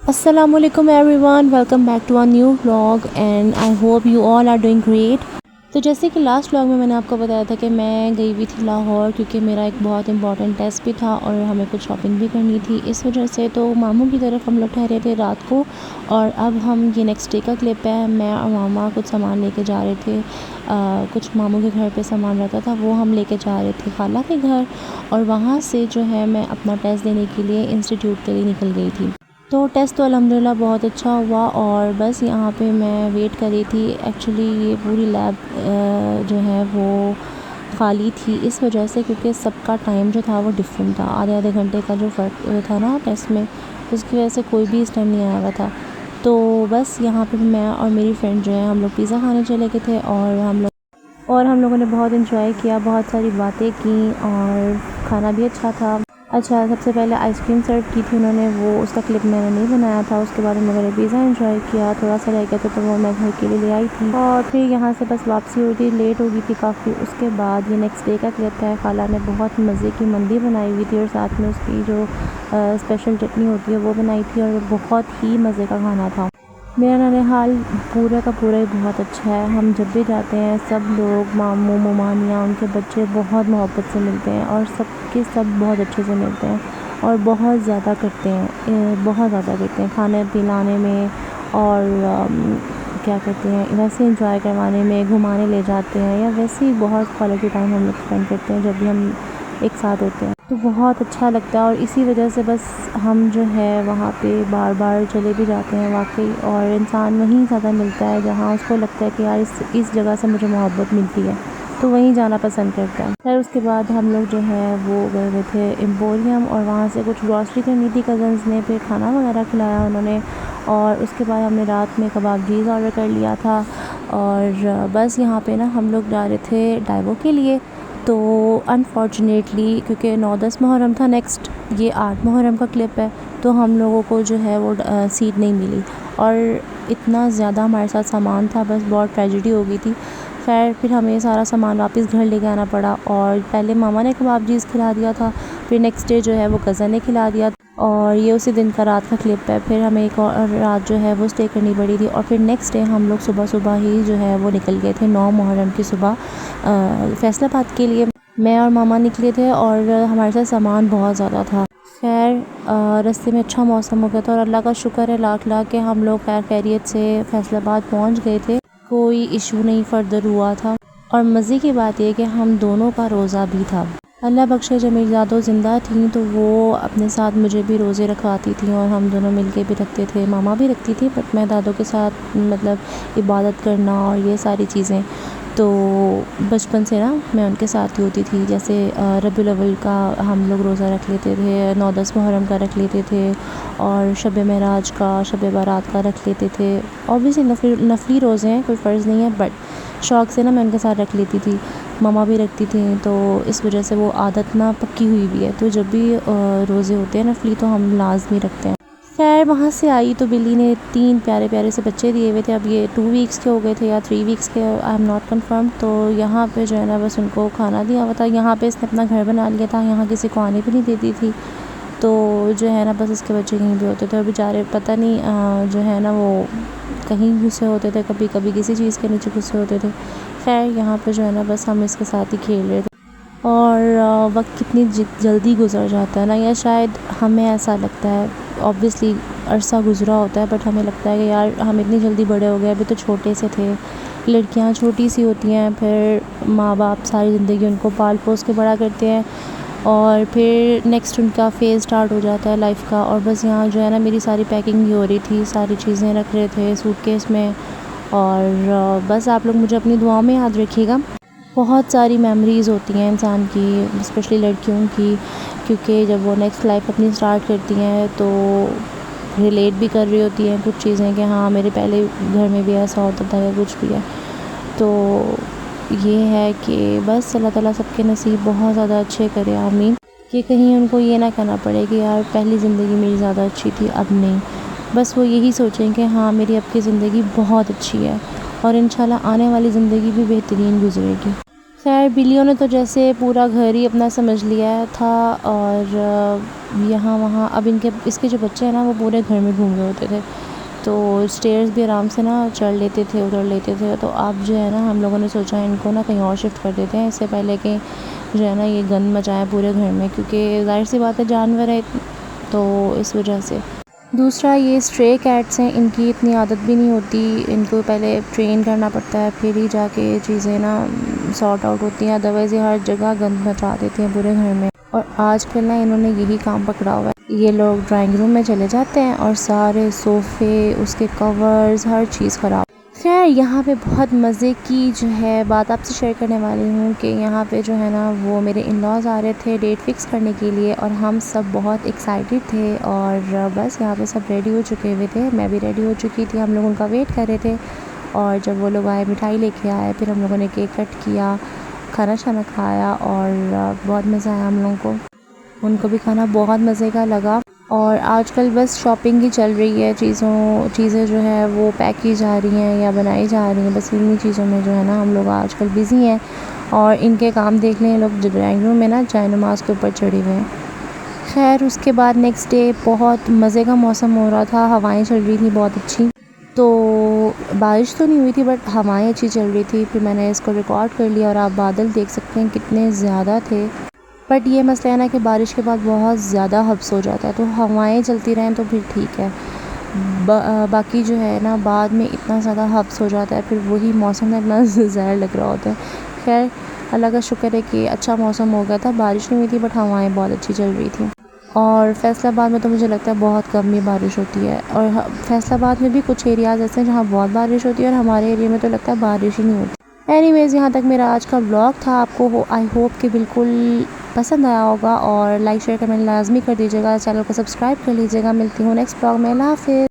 Assalamualaikum everyone, welcome back to our new vlog and I hope you all are doing great। तो जैसे कि last vlog में मैंने आपको बताया था कि मैं गई हुई थी लाहौर क्योंकि मेरा एक बहुत इंपॉर्टेंट टेस्ट भी था और हमें कुछ शॉपिंग भी करनी थी। इस वजह से तो मामू की तरफ हम लोग ठहरे थे रात को और अब हम ये नेक्स्ट डे का क्लिप है। मैं और मामा कुछ सामान लेके जा रहे थे। कुछ मामू के घर पे सामान रहता था वो हम लेके जा रहे थे खाला के घर और वहाँ से जो है मैं अपना टेस्ट देने के लिए इंस्टीट्यूट के लिए निकल गई थी। तो टेस्ट तो अल्हम्दुलिल्लाह बहुत अच्छा हुआ और बस यहाँ पे मैं वेट कर रही थी। एक्चुअली ये पूरी लैब जो है वो खाली थी इस वजह से क्योंकि सबका टाइम जो था वो डिफरेंट था। आधे आधे घंटे का जो फ़र्क था ना टेस्ट में, उसकी वजह से कोई भी इस टाइम नहीं आया हुआ था। तो बस यहाँ पे मैं और मेरी फ्रेंड जो है हम लोग पिज़्ज़ा खाने चले गए थे और हम लोगों ने बहुत इन्जॉय किया, बहुत सारी बातें की और खाना भी अच्छा था। अच्छा, सबसे पहले आइसक्रीम सर्व की थी उन्होंने, वो उसका क्लिप मैंने नहीं बनाया था। उसके बाद हम लोगों ने पिज़्ज़ा एंजॉय किया, थोड़ा सा रह गया था तो वो मैं घर के लिए ले आई थी और फिर यहाँ से बस वापसी हुई थी, लेट हो गई थी काफ़ी। उसके बाद ये नेक्स्ट डे का क्लिप है। खाला ने बहुत मज़े की मंदी बनाई हुई थी और साथ में उसकी जो स्पेशल चटनी होती है वो बनाई थी और बहुत ही मज़े का खाना था। मेरा ननिहाल पूरा का पूरा ही बहुत अच्छा है। हम जब भी जाते हैं सब लोग, मामू ममानियाँ, उनके बच्चे बहुत मोहब्बत से मिलते हैं और सब के सब बहुत अच्छे से मिलते हैं और बहुत ज़्यादा करते हैं, बहुत ज़्यादा करते हैं खाने पिलाने में और क्या कहते हैं वैसे इंजॉय करवाने में, घुमाने ले जाते हैं या वैसे ही बहुत क्वालिटी टाइम हम लोग स्पेंड करते हैं जब भी हम एक साथ होते हैं। तो बहुत अच्छा लगता है और इसी वजह से बस हम जो है वहाँ पे बार बार चले भी जाते हैं वाकई। और इंसान वहीं ज़्यादा मिलता है जहाँ उसको लगता है कि यार इस जगह से मुझे मोहब्बत मिलती है, तो वहीं जाना पसंद करता है। फिर उसके बाद हम लोग जो है वो गए हुए थे एम्पोरियम और वहाँ से कुछ ग्रॉसरी करनी थी कज़न्स ने, फिर खाना वगैरह खिलाया उन्होंने और उसके बाद हमने रात में कबाबजीज़ ऑर्डर कर लिया था और बस यहाँ पे ना हम लोग जा रहे थे डाइवो के लिए। तो अनफॉर्चुनेटली क्योंकि 9-10 मुहर्रम था नेक्स्ट, ये 8 मुहर्रम का क्लिप है, तो हम लोगों को जो है वो सीट नहीं मिली और इतना ज़्यादा हमारे साथ सामान था, बस बहुत ट्रेजेडी हो गई थी। खैर फिर हमें सारा सामान वापस घर लेके आना पड़ा और पहले मामा ने कबाबजीज़ खिला दिया था, फिर नेक्स्ट डे जो है वो कज़न ने खिला दिया और ये उसी दिन का रात का क्लिप है। फिर हमें एक और रात जो है वो स्टे करनी पड़ी थी और फिर नेक्स्ट डे हम लोग सुबह सुबह ही जो है वो निकल गए थे 9 मुहर्रम की सुबह फैसलाबाद के लिए। मैं और मामा निकले थे और हमारे साथ सामान बहुत ज़्यादा था। खैर रास्ते में अच्छा मौसम हो गया था और अल्लाह का शुक्र है लाख लाख के हम लोग खैर खैरियत से फैसलाबाद पहुंच गए थे, कोई इशू नहीं फर्दर हुआ था। और मज़े की बात यह कि हम दोनों का रोज़ा भी था। अल्लाह बख्शे जब मेरी दादो ज़िंदा थी तो वो अपने साथ मुझे भी रोज़े रखवाती थी और हम दोनों मिलके भी रखते थे। मामा भी रखती थी बट मैं दादों के साथ मतलब इबादत करना और ये सारी चीज़ें तो बचपन से ना मैं उनके साथ ही होती थी। जैसे रबीउल अव्वल का हम लोग रोज़ा रख लेते थे, 9-10 मुहर्रम का रख लेते थे और शब मेराज का, शब बारात का रख लेते थे। ऑब्वियसली नफली रोज़े हैं, कोई फ़र्ज़ नहीं है बट शौक़ से ना मैं उनके साथ रख लेती थी। मामा भी रखती थी तो इस वजह से वो आदत ना पक्की हुई भी है। तो जब भी रोज़े होते हैं नफली तो हम लाजमी रखते हैं। खैर वहाँ से आई तो बिल्ली ने 3 प्यारे प्यारे से बच्चे दिए हुए थे। अब ये 2 वीक्स के हो गए थे या 3 वीक्स के, आई एम नॉट कन्फर्म। तो यहाँ पे जो है ना बस उनको खाना दिया हुआ था। यहाँ पे इसने अपना घर बना लिया था, यहाँ किसी को आने भी नहीं देती थी। तो जो है ना बस इसके बच्चे कहीं भी होते थे और बेचारे पता नहीं जो है ना वो कहीं घुसे होते थे, कभी कभी किसी चीज़ के नीचे घुसे होते थे। खैर यहाँ पे जो है ना बस हम इसके साथ ही खेल रहे थे और वक्त कितनी जल्दी गुजर जाता है ना, या शायद हमें ऐसा लगता है। ऑब्वियसली अरसा गुजरा होता है बट हमें लगता है कि यार हम इतनी जल्दी बड़े हो गए, अभी तो छोटे से थे। लड़कियां छोटी सी होती हैं, फिर माँ बाप सारी ज़िंदगी उनको पाल पोस के बड़ा करते हैं और फिर नेक्स्ट उनका फेज़ स्टार्ट हो जाता है लाइफ का। और बस यहाँ जो है ना मेरी सारी पैकिंग भी हो रही थी, सारी चीज़ें रख रहे थे सूटकेस में और बस आप लोग मुझे अपनी दुआओं में याद रखिएगा। बहुत सारी मेमोरीज़ होती हैं इंसान की, स्पेशली लड़कियों की, क्योंकि जब वो नेक्स्ट लाइफ अपनी स्टार्ट करती हैं तो रिलेट भी कर रही होती हैं कुछ चीज़ें कि हाँ मेरे पहले घर में भी ऐसा होता था या कुछ भी है। तो ये है कि बस अल्लाह ताला सबके नसीब बहुत ज़्यादा अच्छे करे, आमीन। कि कहीं उनको ये ना कहना पड़े कि यार पहली ज़िंदगी मेरी ज़्यादा अच्छी थी, अब नहीं। बस वो यही सोचें कि हाँ मेरी अब की ज़िंदगी बहुत अच्छी है और इंशाल्लाह आने वाली ज़िंदगी भी बेहतरीन गुजरेगी। खैर बिल्लियों ने तो जैसे पूरा घर ही अपना समझ लिया था और यहाँ वहाँ अब इनके इसके जो बच्चे हैं ना वो पूरे घर में घूम रहे होते थे, तो स्टेयर्स भी आराम से ना चढ़ लेते थे, उतर लेते थे। तो अब जो है ना हम लोगों ने सोचा इनको ना कहीं और शिफ्ट कर देते हैं, इससे पहले कि जो है ना ये गंद मचाएं पूरे घर में, क्योंकि ज़ाहिर सी बात है जानवर है तो इस वजह से। दूसरा ये स्ट्रे कैट्स हैं, इनकी इतनी आदत भी नहीं होती, इनको पहले ट्रेन करना पड़ता है फिर ही जाके ये चीज़ें ना सॉर्ट आउट होती हैं, अदरवाइज़ ये हर जगह गंद मचा देती हैं पूरे घर में। और आजकल ना इन्होंने यही काम पकड़ा हुआ है, ये लोग ड्राइंग रूम में चले जाते हैं और सारे सोफ़े, उसके कवर्स, हर चीज़ ख़राब। खैर यहाँ पे बहुत मज़े की जो है बात आपसे शेयर करने वाली हूँ कि यहाँ पे जो है ना वो मेरे इन-लॉज़ आ रहे थे डेट फिक्स करने के लिए और हम सब बहुत एक्साइटेड थे और बस यहाँ पे सब रेडी हो चुके हुए थे, मैं भी रेडी हो चुकी थी, हम लोग उनका वेट कर रहे थे। और जब वो लोग आए, मिठाई लेके आए, फिर हम लोगों ने केक कट किया, खाना शाना खाया और बहुत मज़ा आया हम लोगों को। उनको भी खाना बहुत मज़े का लगा। और आजकल बस शॉपिंग ही चल रही है, चीज़ें जो है वो पैक की जा रही हैं या बनाई जा रही हैं, बस इन्हीं चीज़ों में जो है ना हम लोग आजकल बिज़ी हैं। और इनके काम देख लें, लोग ड्राइंग रूम में ना चाय नमाज़ के ऊपर चढ़े हुए हैं। खैर उसके बाद नेक्स्ट डे बहुत मज़े का मौसम हो रहा था, हवाएं चल रही थी बहुत अच्छी, तो बारिश तो नहीं हुई थी बट हवाएं अच्छी चल रही थी। फिर मैंने इसको रिकॉर्ड कर लिया और आप बादल देख सकते हैं कितने ज़्यादा थे। बट ये मसला है ना कि बारिश के बाद बहुत ज़्यादा हब्स हो जाता है, तो हवाएं चलती रहें तो फिर ठीक है, बाकी जो है ना बाद में इतना ज़्यादा हब्स हो जाता है, फिर वही मौसम में इतना ज़हर लग रहा होता है। खैर अल्लाह का शुक्र है कि अच्छा मौसम हो गया था, बारिश नहीं हुई थी बट हवाएं बहुत अच्छी चल रही थी। और फैसलाबाद में तो मुझे लगता है बहुत कम ही बारिश होती है, और फैसलाबाद में भी कुछ एरियाज़ ऐसे हैं जहाँ बहुत बारिश होती है और हमारे एरिया में तो लगता है बारिश ही नहीं होती। एनीवेज़ यहाँ तक मेरा आज का व्लॉग था, आपको आई होप कि बिल्कुल पसंद आया होगा और लाइक शेयर कमेंट लाजमी कर दीजिएगा, चैनल को सब्सक्राइब कर लीजिएगा। मिलती हूँ नेक्स्ट व्लॉग में, अल्लाह हाफ़िज़।